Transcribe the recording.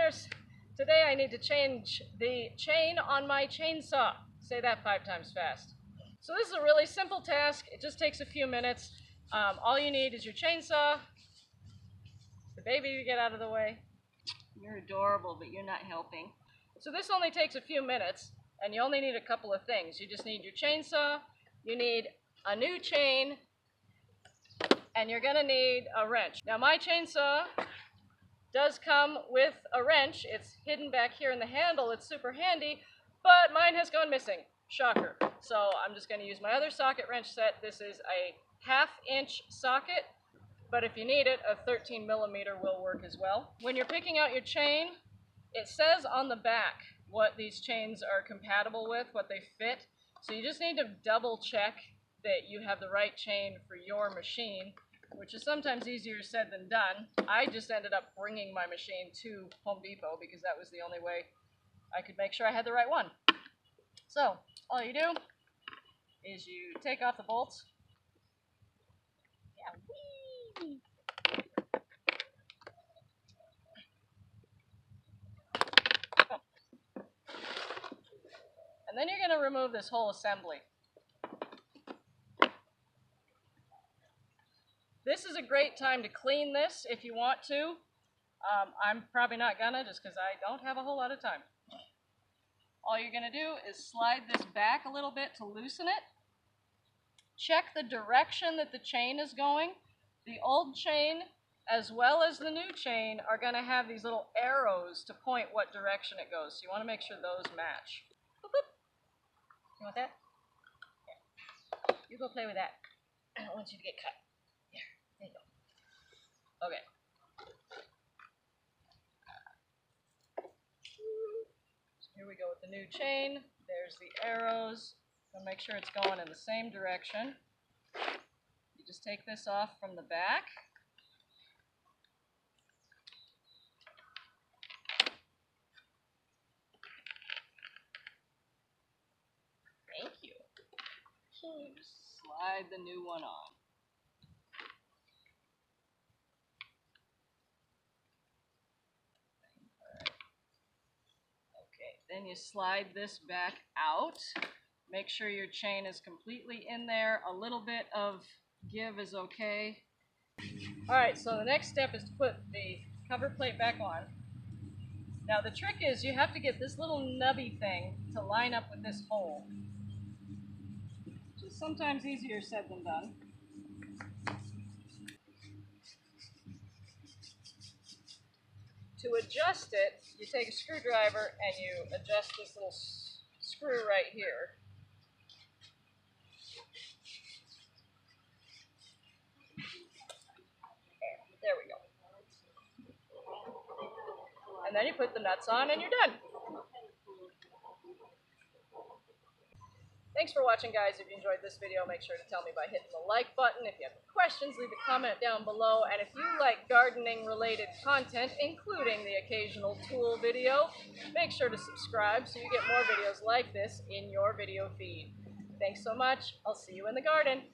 course, today I need to change the chain on my chainsaw. Say that 5 times fast. So this is a really simple task. It just takes a few minutes. All you need is your chainsaw, the baby to get out of the way. You're adorable, but you're not helping. So this only takes a few minutes, and you only need a couple of things. You just need your chainsaw, you need a new chain, and you're gonna need a wrench. Now my chainsaw does come with a wrench. It's hidden back here in the handle. It's super handy, but mine has gone missing. Shocker. So I'm just gonna use my other socket wrench set. This is a 1/2-inch socket, but if you need it, a 13mm will work as well. When you're picking out your chain, it says on the back what these chains are compatible with, what they fit. So you just need to double check that you have the right chain for your machine, which is sometimes easier said than done. I just ended up bringing my machine to Home Depot because that was the only way I could make sure I had the right one. So all you do is you take off the bolts. Yeah, whee! And then you're going to remove this whole assembly. This is a great time to clean this if you want to. I'm probably not gonna, just because I don't have a whole lot of time. All you're going to do is slide this back a little bit to loosen it. Check the direction that the chain is going. The old chain as well as the new chain are going to have these little arrows to point what direction it goes. So you want to make sure those match. Boop, boop. You want that? Here. You go play with that. I don't want you to get cut. There you go. Okay. So here we go with the new chain. There's the arrows. So make sure it's going in the same direction. You just take this off from the back. Thank you. Slide the new one on. Then you slide this back out. Make sure your chain is completely in there. A little bit of give is okay. Alright, so the next step is to put the cover plate back on. Now the trick is you have to get this little nubby thing to line up with this hole. Which is sometimes easier said than done. To adjust it, you take a screwdriver and you adjust this little screw right here. There we go. And then you put the nuts on and you're done. Thanks for watching, guys. If you enjoyed this video, make sure to tell me by hitting the like button. If you have questions, leave a comment down below. And if you like gardening-related content, including the occasional tool video, make sure to subscribe so you get more videos like this in your video feed. Thanks so much. I'll see you in the garden.